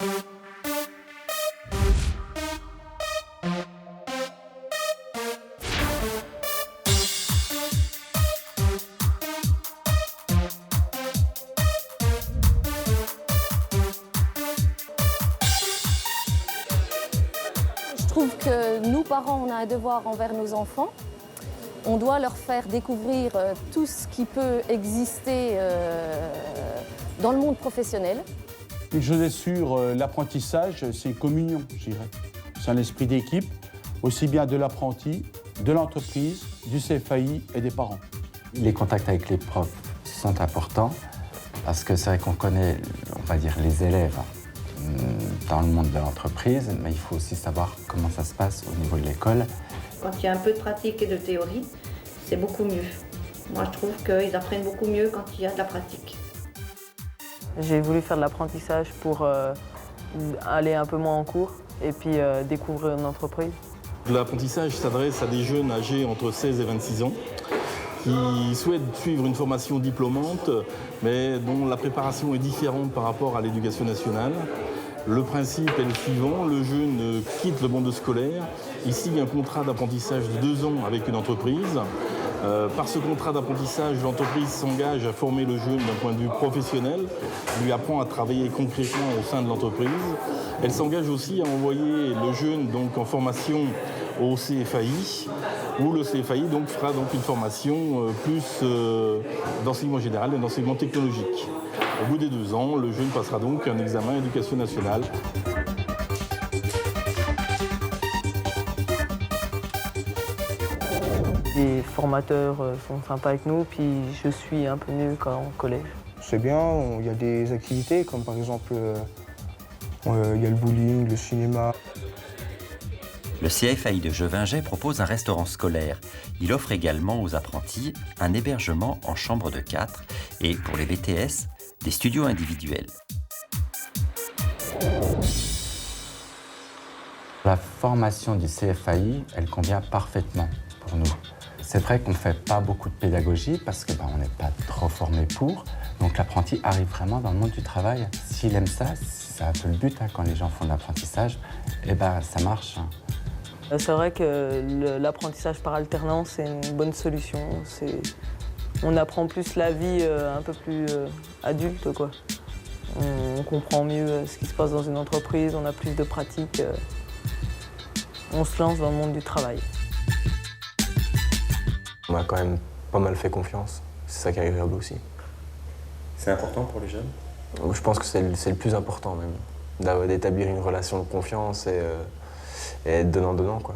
Je trouve que nous, parents, on a un devoir envers nos enfants. On doit leur faire découvrir tout ce qui peut exister dans le monde professionnel. Une chose est sûre, l'apprentissage, c'est une communion, je dirais. C'est un esprit d'équipe, aussi bien de l'apprenti, de l'entreprise, du CFAI et des parents. Les contacts avec les profs sont importants parce que c'est vrai qu'on connaît, on va dire, les élèves dans le monde de l'entreprise, mais il faut aussi savoir comment ça se passe au niveau de l'école. Quand il y a un peu de pratique et de théorie, c'est beaucoup mieux. Moi, je trouve qu'ils apprennent beaucoup mieux quand il y a de la pratique. J'ai voulu faire de l'apprentissage pour aller un peu moins en cours et puis découvrir une entreprise. L'apprentissage s'adresse à des jeunes âgés entre 16 et 26 ans qui souhaitent suivre une formation diplômante, mais dont la préparation est différente par rapport à l'éducation nationale. Le principe est le suivant, le jeune quitte le monde scolaire, il signe un contrat d'apprentissage de 2 ans avec une entreprise. Par ce contrat d'apprentissage, l'entreprise s'engage à former le jeune d'un point de vue professionnel, lui apprend à travailler concrètement au sein de l'entreprise. Elle s'engage aussi à envoyer le jeune donc, en formation au CFAI, où le CFAI donc, fera donc, une formation plus d'enseignement général et d'enseignement technologique. Au bout des 2 ans, le jeune passera donc un examen éducation nationale. Les formateurs sont sympas avec nous, puis je suis un peu mieux qu'en collège. C'est bien, il y a des activités comme par exemple il y a le bowling, le cinéma. Le CFAI de Jevinget propose un restaurant scolaire. Il offre également aux apprentis un hébergement en chambre de 4 et pour les BTS, des studios individuels. La formation du CFAI, elle convient parfaitement pour nous. C'est vrai qu'on ne fait pas beaucoup de pédagogie parce qu'on n'est pas trop formé pour. Donc l'apprenti arrive vraiment dans le monde du travail. S'il aime ça, c'est un peu le but quand les gens font de l'apprentissage, ça marche. C'est vrai que l'apprentissage par alternance, c'est une bonne solution. On apprend plus la vie un peu plus adulte, quoi. On comprend mieux ce qui se passe dans une entreprise, on a plus de pratique. On se lance dans le monde du travail. On m'a quand même pas mal fait confiance. C'est ça qui est agréable aussi. C'est important pour les jeunes? Je pense que c'est le plus important même, d'établir une relation de confiance et être donnant-donnant, quoi.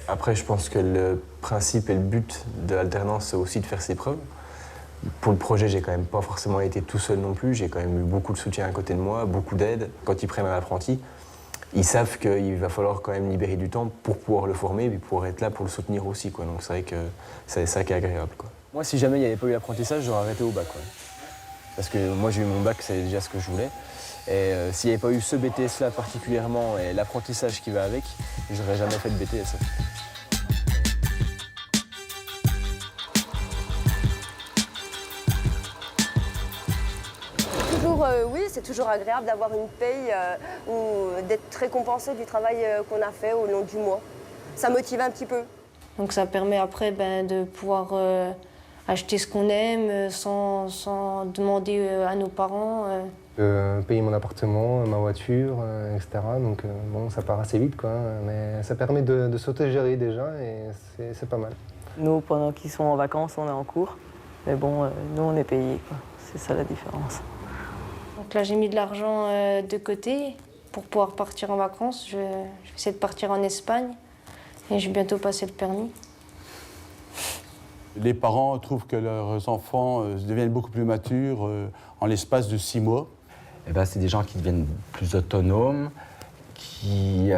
Après, je pense que le principe et le but de l'alternance, c'est aussi de faire ses preuves. Pour le projet, j'ai quand même pas forcément été tout seul non plus. J'ai quand même eu beaucoup de soutien à côté de moi, beaucoup d'aide. Quand ils prennent un apprenti, ils savent qu'il va falloir quand même libérer du temps pour pouvoir le former et puis pouvoir être là pour le soutenir aussi, quoi. Donc c'est vrai que c'est ça qui est agréable, quoi. Moi, si jamais il n'y avait pas eu l'apprentissage, j'aurais arrêté au bac, quoi. Parce que moi, j'ai eu mon bac, c'est déjà ce que je voulais. Et s'il n'y avait pas eu ce BTS-là particulièrement et l'apprentissage qui va avec, j'aurais jamais fait de BTS. Oui, c'est toujours agréable d'avoir une paye ou d'être récompensé du travail qu'on a fait au long du mois. Ça motive un petit peu. Donc ça permet après de pouvoir acheter ce qu'on aime sans demander à nos parents. Payer mon appartement, ma voiture, etc. Donc bon, ça part assez vite, quoi. Mais ça permet de s'autogérer déjà et c'est pas mal. Nous, pendant qu'ils sont en vacances, on est en cours. Mais bon, nous, on est payés, quoi. C'est ça la différence. Donc là, j'ai mis de l'argent de côté pour pouvoir partir en vacances. Je vais essayer de partir en Espagne et je vais bientôt passer le permis. Les parents trouvent que leurs enfants deviennent beaucoup plus matures en l'espace de 6 mois. C'est des gens qui deviennent plus autonomes, qui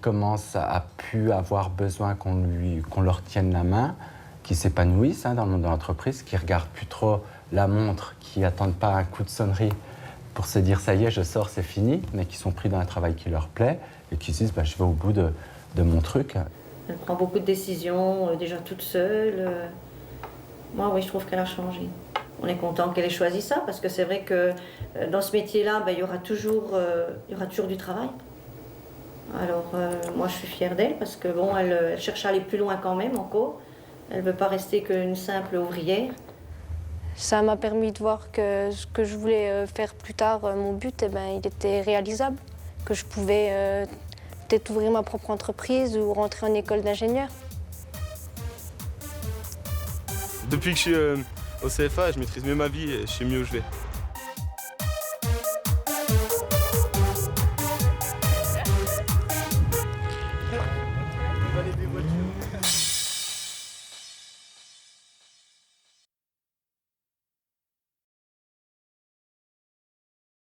commencent à plus avoir besoin qu'on leur tienne la main, qui s'épanouissent dans le monde de l'entreprise, qui ne regardent plus trop la montre, qui n'attendent pas un coup de sonnerie pour se dire « ça y est, je sors, c'est fini », mais qui sont pris dans un travail qui leur plaît et qui se disent « je vais au bout de mon truc ». Elle prend beaucoup de décisions, déjà toute seule. Moi, oui, je trouve qu'elle a changé. on est content qu'elle ait choisi ça parce que c'est vrai que dans ce métier-là, il y aura toujours du travail. Alors moi je suis fière d'elle parce que bon, elle cherche à aller plus loin quand même encore. Elle ne veut pas rester qu'une simple ouvrière. Ça m'a permis de voir que ce que je voulais faire plus tard, mon but, il était réalisable, que je pouvais peut-être ouvrir ma propre entreprise ou rentrer en école d'ingénieur. Depuis que je suis au CFA, je maîtrise mieux ma vie et je sais mieux où je vais.